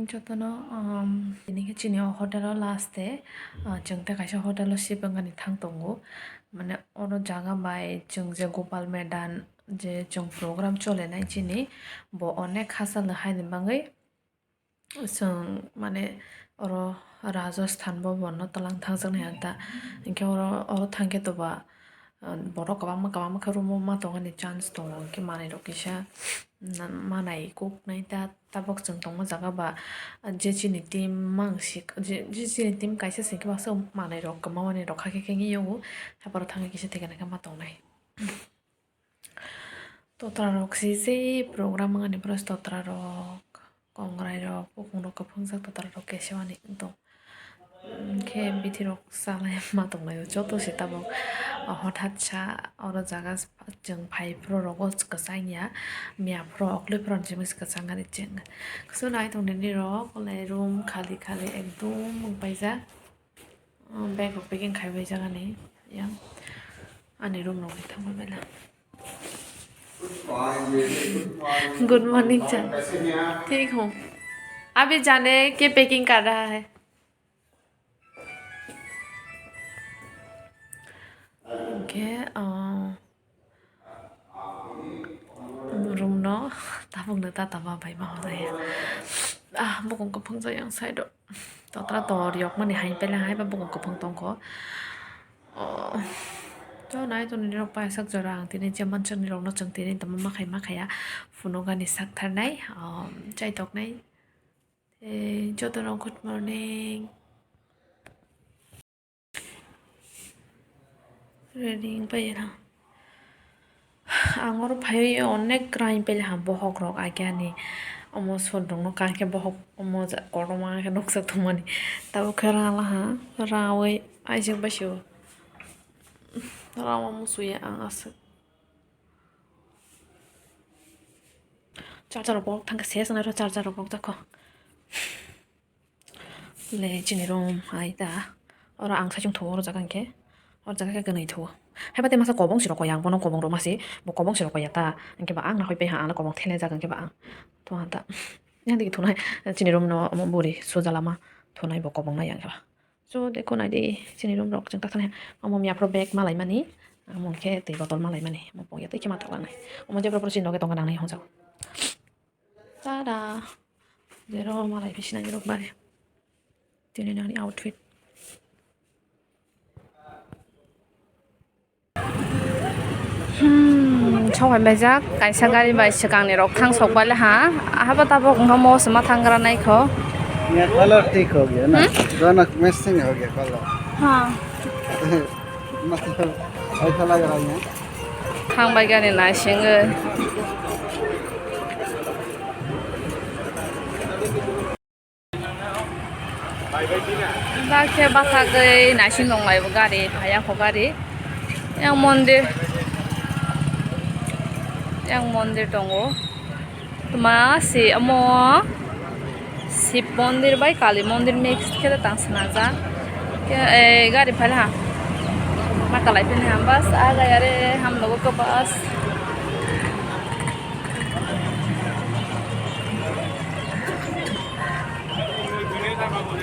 저도는 ini chini hotel last day jengte kaisa hotel sibangani thangtongo mane oro jaga bai jeng je Gopal Medan je jeng program chole nai chini bo onek hasal haini bangai जों माने oro Rajasthan bo bonno talang thangjak nai anta inke oro thangke toba borok kabangma kharumo ma tongani chance tongo inke manai rok kisa manai kuk nai ta tabok jeng tongma jaga ba je chini team mangsik je chini team kaisa singke ba so manai rok kamani rok khake kengi yogo taparo thangai kisa tegana kama tongnai totra rok si program ngani pros totra rok kongrai rok pukung rok kaphungjak totra rok kesewani to ke bithi rok salai ma tongnai joto se tabok hothat sa oro jaga jeng phai pro rok kasainya mia pro okle pro jimis kasangani jeng so nai tongni rok olai room khali ekdom paisa bag rok packing khaibai jagani yang ani room rok thangba bela good morning sir ठीक हूँ अभी जाने के packing कर रहा है okay room न Tabuk न ताबा भाई मा हो जाए बुकुं को फंग जाय साइड तोत्रा तोर yok mani hain pela hai ba bukuं को फंग तंग को cho nai to ni rok pa sak jarang tini jaman chang ni rok no chang tini tam ma khaya funo gani sak thar nai chai tok nai cho to good morning reading pa yana angor phai onek krain pele ha bohok rok agyani omo sodong no ka ke bohok omo koroma ke nok sak thumani tabo khara la ha rawe aijing basyo rawa musuya ang asuk charger bok thang se sang ro charger bok ta ko le chini rom ai da ora ang sa chung thoro jagan ke or jaga ke ganai tho hai ba te masa kobong siro ko yang bono kobong ro masi bo kobong siro ko yata angke ba ang na hoi pe ha ana kobong thele jagan ke ba ang to anta yang digi thunai chini rom no mo buri so jalama thunai bo kobong na yang ba so dekho nai di chini rom rok jang ta thane amo mia pro bag malai mani amon ke te botol malai mani mo po yata ke mata nai amo je pro chino ke tong nang nai hong jago tada zero malai pisina ni rok bare tini nani outfit chawai bajak kaisa gari bai sikang ni rok thang sok bale ha haba tabok ngamo sma thangra nai kho ये colour ठीक हो गया ना दोनों matching हो गया colour हाँ मतलब ऐसा लग रहा है thang bai gari na singe bakhe baka gai na sing dong lai gari phaya kho gari yang mondir tongo tuma si amo Shiv मंदिर बाई काली मंदिर मिक्स खेले तांसना जा के गाड़ी फैले हाँ माता लाइफ ने हम बस आ गए अरे हम लोगों को बस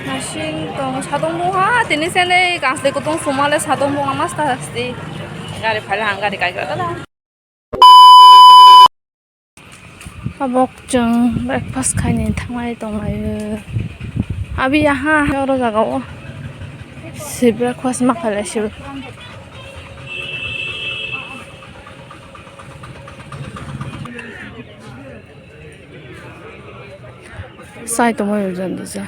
नाशिंग तो सादों बुहा तिनी से ने कांसले को तो सुमाले सादों बुहा मस्त हस्ती गाड़ी फैले हाँ गाड़ी काय करता था abok jeng breakfast khaini thangai tongayo abi aha oro jagao si breakfast ma khala si sai to moyo jande ja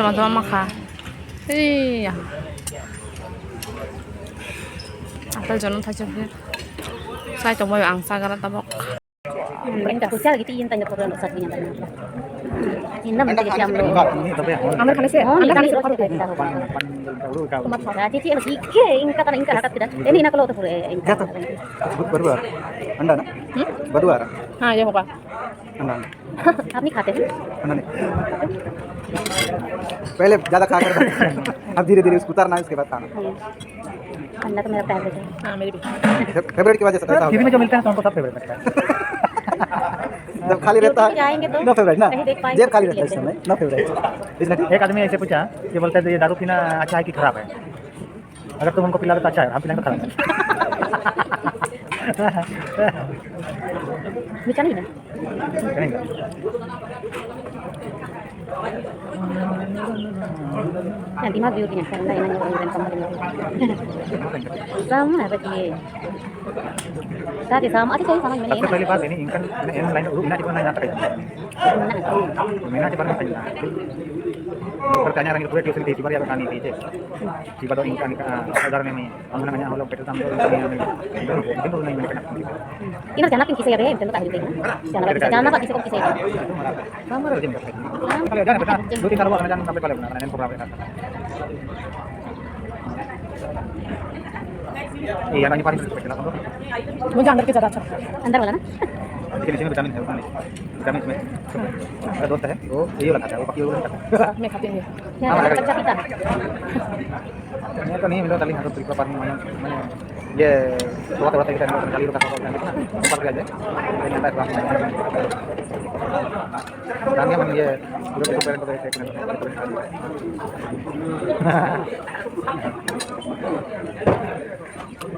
teman-teman makan iya apel jangan saja saya coba yang angsa karena tabok Mereka lagi tiin tanya program saat ini. Indah menjadi jam lo. Ini tapi Ambil kanis ya. Oh, Ambil ini kanis. kan kita kita. pan dahulu kau. Tomat soda. Cici harus ike ingka tan ingka nakat tidak. Ini nak lo tuh pure ingka. Jatuh. Sebut berdua. Anda nak? Berdua. हाँ ये होगा. Anda. आप नहीं खाते हैं? anda नहीं. पहले ज्यादा खा कर अब धीरे धीरे उसको उतारना है उसके बाद खाना. अंडा तो मेरा फेवरेट है. हाँ मेरी भी. फेवरेट की वजह से ऐसा टीवी में जो मिलता है तो हमको सब फेवरेट लगता है। जब खाली रहता यूट्यूब पे जाएंगे है तो नो फेवरेट ना कहीं देख पाएंगे जेब खाली तो रहता है इस लेते समय नो फेवरेट इसलिए ठीक एक आदमी ऐसे पूछा कि बोलता है ये दारू पीना अच्छा है कि खराब है, अगर तुम हमको पिला दो तो अच्छा है, हम पिलाएंगे तो खराब है। मीठा नहीं है. नहीं। Nanti mah beauty-nya karena ini orang kamu sama begini. Tadi sama aja saya sama ini. सबसे पहली बात ini kan in line Meena di mana nyata ya, Meena di mana saja. Pertanyaan orang itu pura tiusin tiba dia kani tije. Tiba do ingkan saudara ini, kamu nanya halo petel tampil ini. Itu baru nanya mereka. Ini jangan nak kisah ya, itu tak hidup ini. Jangan nak kisah kisah. Sama aja mereka. Kalau jangan benar, dua tiga ruang jangan sampai kalau benar, nanti problem. Iya, nanya paling spesial apa? मुझे अंदर के ज्यादा अच्छा. अंदर वाला ना? लेकिन इसमें विटामिन है, विटामिन इसमें मेरा दोस्त है वो ये वाला खाता है, वो बाकी वो नहीं खाता। मैं खाती हूँ. Ya, kacang pita. मैं तो नहीं मिला तली हाथ तो पर मैं ये थोड़ा kita kali rukas kalau kan ऊपर aja ini ada kelas kan yang ये itu pengen ko saya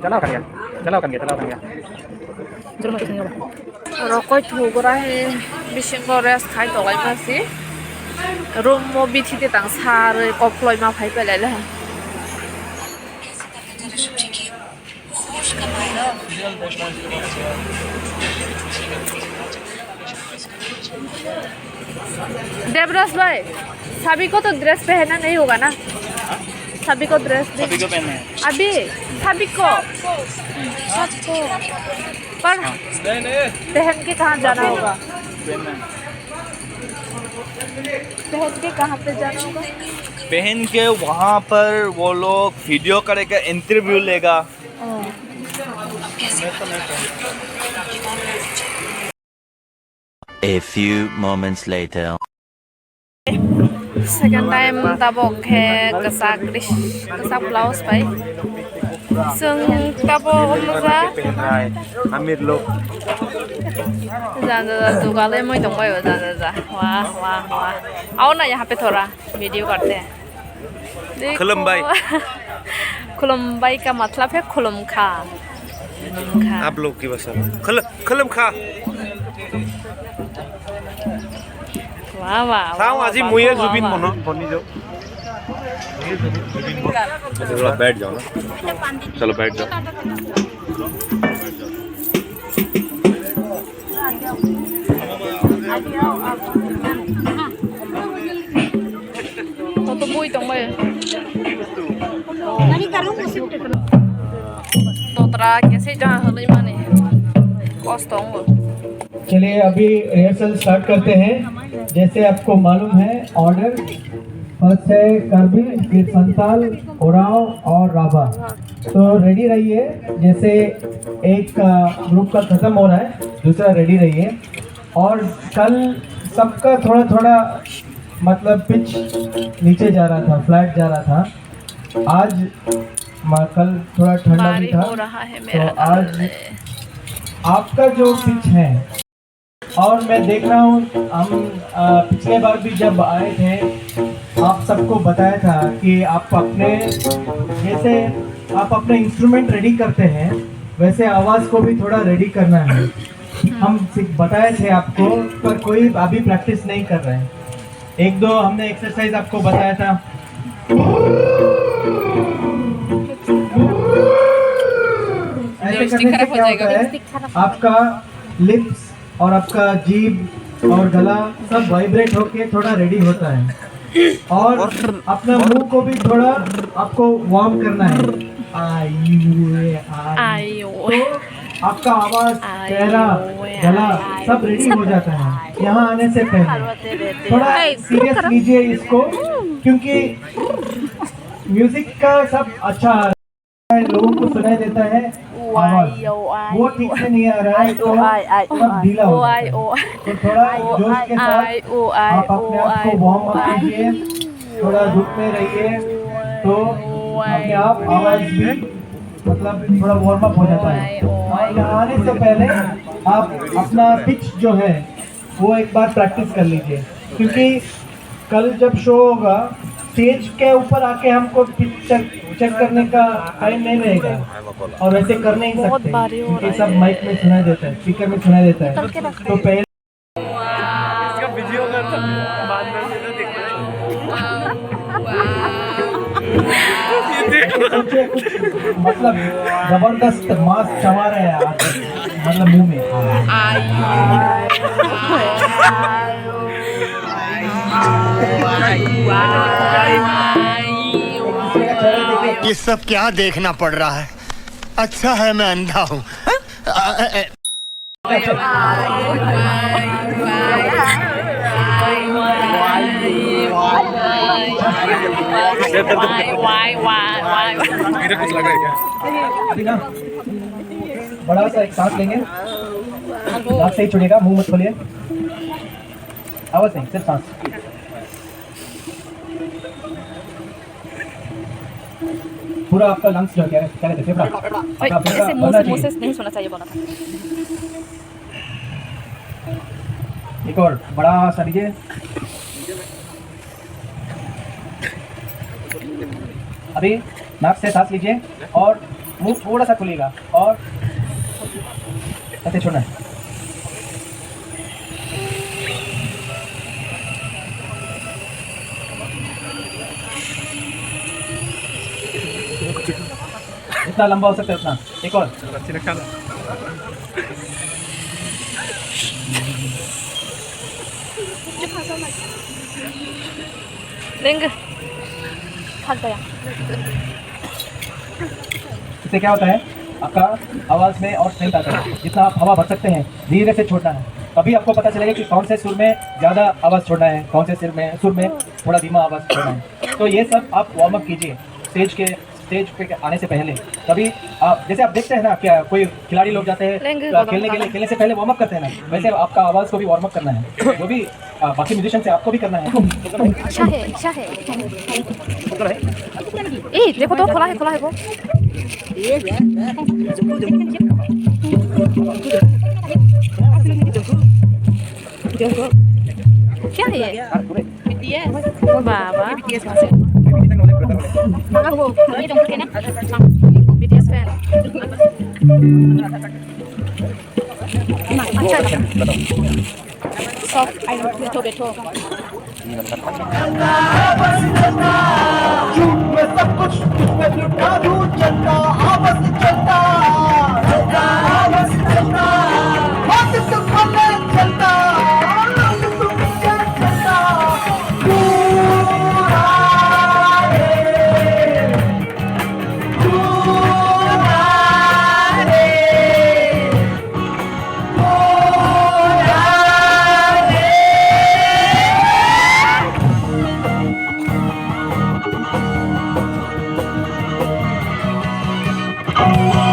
चलाओ kan ya जरूर मत खाइएगा. Rokoi thugura he bisingo rest khai togai masi. Room mo bithi tang sar koploi ma phai pelai la. Devraj भाई, सभी को तो ड्रेस पहनना नहीं होगा ना? सभी को ड्रेस सभी को पहनना है अभी सभी को सबको पर पहन के कहाँ जाना होगा? पहन के कहाँ पे जाना होगा? पहन के वहाँ पर वो लोग वीडियो करेगा, इंटरव्यू लेगा। A few moments later. Second time tabok he kesak blouse pai. Sung tabok maza. अमीर लोग Jangan juga ले मैं तुमको यो jangan जा. वाह वाह वाह. आओ ना यहाँ पे थोड़ा वीडियो करते हैं. देखो. खुलमबाई। खुलमबाई का मतलब है खुलम खा. आप लोग की भाषा खलम खा वाह वाह. खाओ आज ही मुझे जुबिन बनो बनी जो थोड़ा बैठ जाओ ना, चलो बैठ जाओ। तो muy तुमको. तो तरा कैसे जहाँ हले माने. कॉस्ट होंगे. चलिए अभी रिहर्सल स्टार्ट करते हैं। जैसे आपको मालूम है ऑर्डर फर्स्ट है करबी, फिर संताल, ओराव और राभा। तो रेडी रहिए, जैसे एक ग्रुप का ख़त्म हो रहा है दूसरा रेडी रहिए। और कल सबका थोड़ा थोड़ा मतलब पिच नीचे जा रहा था, फ्लैट जा रहा था। आज कल थोड़ा ठंडा भी था, हो रहा है तो मेरा. आज आपका जो पिच है, और मैं देख रहा हूँ हम पिछले बार भी जब आए थे आप सबको बताया था कि आप अपने जैसे आप अपने इंस्ट्रूमेंट रेडी करते हैं वैसे आवाज़ को भी थोड़ा रेडी करना है। हम बताए थे आपको, पर कोई अभी प्रैक्टिस नहीं कर रहे हैं। एक दो हमने एक्सरसाइज आपको बताया था। ऐसे करने से क्या होता है, आपका लिप्स और आपका जीभ और गला सब वाइब्रेट होके थोड़ा रेडी होता है। और अपना मुंह को भी थोड़ा आपको वार्म करना है। आयो. तो आपका आवाज, चेहरा, गला सब रेडी हो जाता है। यहाँ आने से पहले थोड़ा सीरियस लीजिए इसको, क्योंकि म्यूजिक का सब अच्छा है, लोगों को सुनाई देता है, आवाज वो ठीक से नहीं आ रहा है, तो सब ढीला हो रहा है। तो थोड़ा जोश के साथ आप अपने आप को वार्म अप कीजिए, थोड़ा धूप में रहिए, तो अपने आप आवाज भी मतलब थोड़ा वार्म अप हो जाता है। और यहाँ आने से पहले आप अपना पिच जो है वो एक बार प्रैक्टिस कर लीजिए, क्योंकि कल जब शो होगा स्टेज के ऊपर आके हमको पिच चेक करने का टाइम नहीं रहेगा, और वैसे कर नहीं सकते क्योंकि सब माइक में सुनाई देता है, स्पीकर में सुनाई देता है। तो पहले सोचिए कुछ मतलब जबरदस्त मांस चबा रहे हैं आप, मतलब मुंह में। ये सब क्या देखना पड़ रहा है? अच्छा है मैं अंधा हूँ। अभी ना बड़ा सा एक सांस लेंगे, नाक से ही छोड़िएगा, मुंह मत खोलिए, आवाज नहीं, सिर्फ सांस। पूरा आपका लंग्स जो क्या कहते हैं फेफड़ा, आपका फेफड़ा बनना चाहिए। नहीं सुनना चाहिए बोला था। एक और बड़ा सा लीजिए, अभी नाक से सांस लीजिए और मुंह थोड़ा सा खुलेगा और ऐसे छोड़ना है। जितना लंबा हो सकता है उतना। एक और रिंग थक गया। इससे क्या होता है, आपका आवाज में और स्ट्रेंथ आता है। जितना आप हवा भर सकते हैं धीरे से छोड़ना है, तभी आपको पता चलेगा कि कौन से सुर में ज़्यादा आवाज़ छोड़ना है, कौन से सुर में थोड़ा धीमा आवाज़ छोड़ना है। तो ये सब आप वार्म अप कीजिए स्टेज पे आने से पहले। तभी आप जैसे आप देखते हैं ना, क्या कोई खिलाड़ी लोग जाते हैं खेलने से पहले वार्म अप करते हैं ना, वैसे आपका आवाज़ को भी वार्म अप करना है। जो भी बाकी म्यूजिशियन से आपको भी करना है। अच्छा है। ए देखो तो खुला है वो। क्या है ये? BTS। ओ बाबा। वो ये जंगल के ना BTS फैन। अच्छा सॉफ्ट आई नो बेटो सब कुछ लुटा दूं, चलता आपस चलता बात तो खले चलता Oh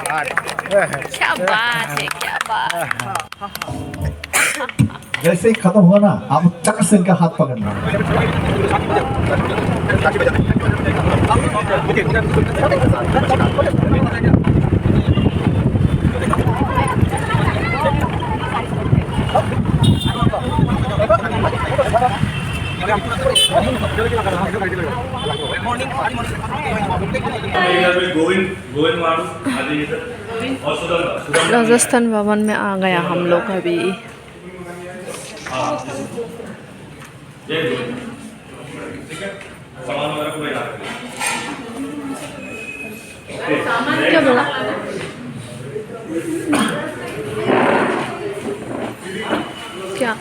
क्या बात है, क्या बात। जैसे ही खत्म हुआ ना, आप चक से इनका हाथ पकड़ना। राजस्थान भवन में आ गया हम लोग अभी। क्या बोला? क्या?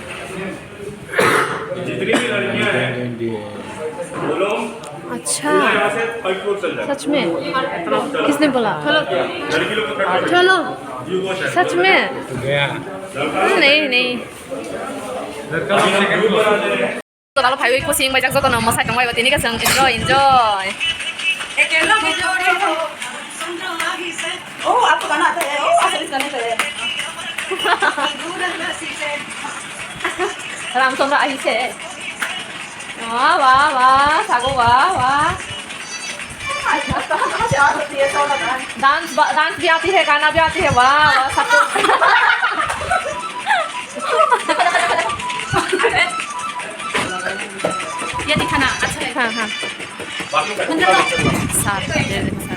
जितनी भी लड़कियां हैं बोलो अच्छा, फर्स्ट फ्लोर चल जाए। सच में? किसने बोला? लड़की लोग को चलो, यू गो शायद सच में? नहीं नहीं। ग्रुप बना दे रहे हैं। Kalau Pai Wei pusing banyak so kono masa tengwai ini kan enjoy enjoy. Oh, आपको गाना आता है? Oh, असली गाने आता है। Ram Somra ahi se. Wah wah wah, sago wah wah. Dance भी आती है, गाना भी आती है, वाह वाह सब ये दिखाना अच्छा है। हाँ हाँ। साथ दे दे साथ।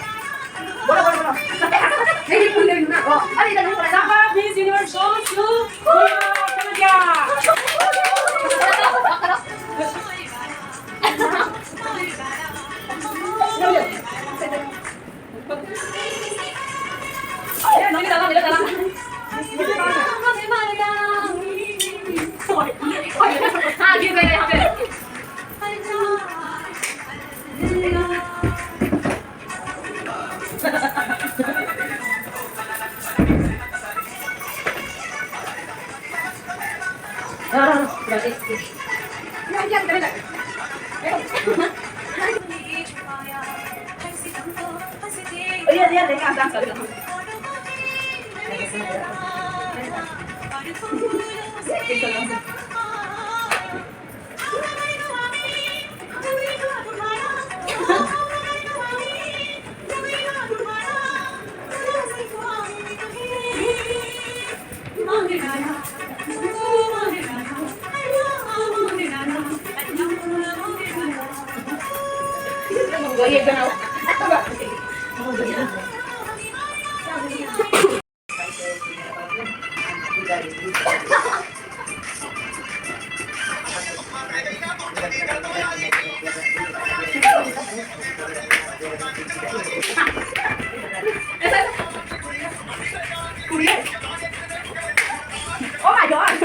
Oh my god.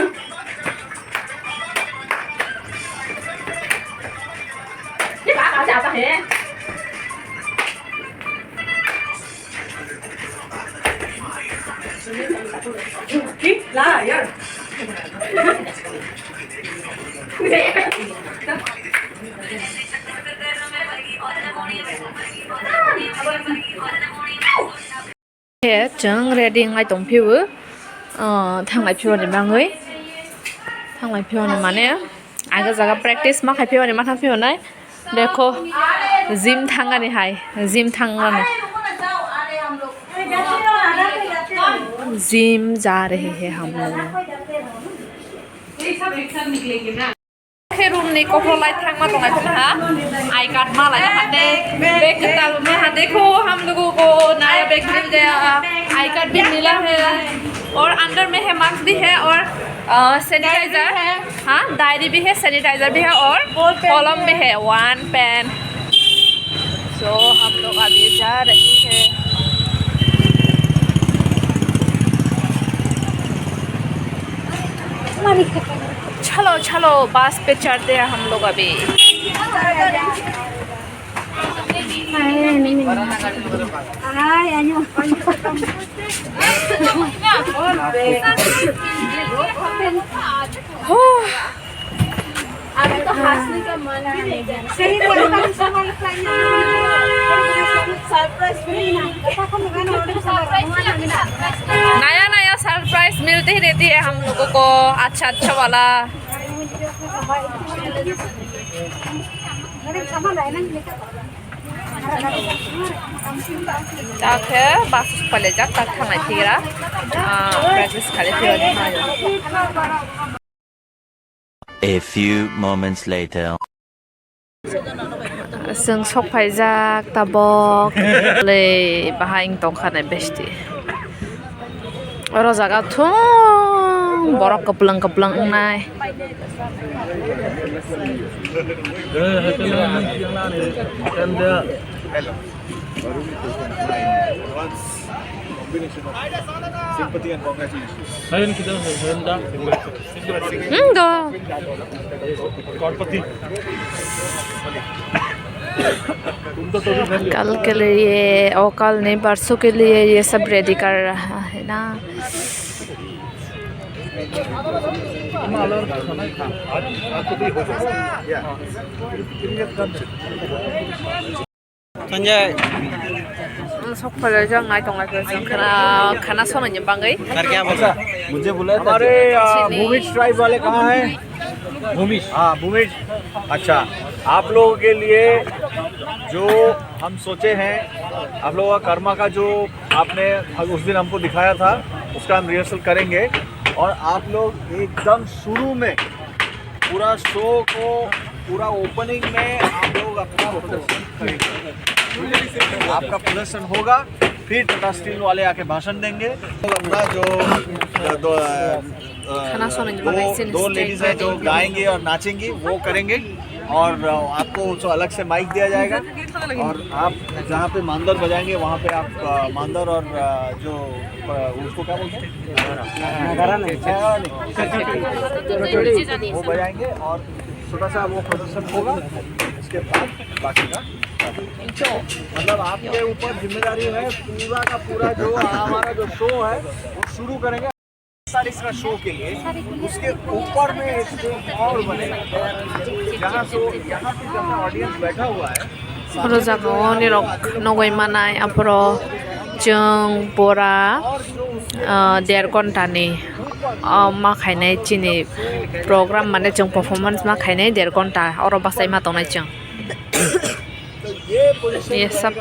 ये बात आ जाता है। ला यार। Chẳng ready ngay tổng phiếu thằng lại phiếu này mang ấy, thằng lại phiếu này mà nè, ai cái giờ practice mắc hay phiếu này mắc thằng phiếu này, देखो gym thằng cái này hay, gym thằng cái này, gym जा रहे हैं हम लोग। Room ní có pro light thang mà tụi này không hả? Ai cắt mà lại hả đây? Bê cái tàu mà hả đây cô हम लोगों को नया bag मिल गया, आई कार्ड भी मिला है और अंदर में है मास्क भी है और सैनिटाइजर है, हाँ डायरी भी है, सैनिटाइजर भी है और कॉलम भी है, वन पेन। सो हम लोग अभी जा रहे हैं। चलो चलो बस पे चढ़ते हैं हम लोग अभी। अभी तो हंसने का मन नहीं। सही बोलो। नया नया सरप्राइज मिलते ही रहती है हम लोगों को, अच्छा अच्छा वाला। जाके बस पले जा तक थांनाय थिरा प्रैक्टिस खालामनो हायो। A few moments later. जों सफायजाक ताबक ले बाहाय दंखानाय बेस्टि रजागा थुं बरक कपलं कपलं नाय Sympathy and congratulations. दो कल के लिए और कल नहीं परसों के लिए ये सब रेडी कर रहा है ना। संजय सकफले जों नाय दंगाय जों खाना संनायनि बागै सर क्या बोला? मुझे बोला हमारे भूमिज ट्राइब वाले कहाँ हैं? भूमिज, हाँ भूमिज। अच्छा, आप लोगों के लिए जो हम सोचे हैं, आप लोगों का कर्मा का जो आपने उस दिन हमको दिखाया था उसका हम रिहर्सल करेंगे और आप लोग एकदम शुरू में पूरा शो को पूरा ओपनिंग में आप लोग अपना प्रदर्शन करेंगे। आपका प्रदर्शन होगा, फिर टाटा स्टील वाले आके भाषण देंगे। अपना जो दो लेडीज हैं जो गाएंगी और नाचेंगी वो करेंगे और आपको उसको अलग से माइक दिया जाएगा और आप जहाँ पे मांदर बजाएंगे वहाँ पे आप मांदर और जो उसको क्या बोलते हैं वो बजाएंगे और छोटा सा वो प्रदर्शन होगा। इसके बाद बाकी का मतलब आपके ऊपर जिम्मेदारी है पूरा का पूरा जो हमारा जो शो है वो शुरू करेंगे 40 का शो के लिए। उसके ऊपर में एक स्टेज और बनेगा जहाँ पे ऑडियंस बैठा हुआ है। रजागो निरक नगय मानाय आपरो जों बरा 1.5 घन्टानि माखायनाय चिनि प्रोग्राम माने जों परफॉर्मेंस माखायनाय 1.5 घन्टा और बासाय मा दंनाय जों ये सब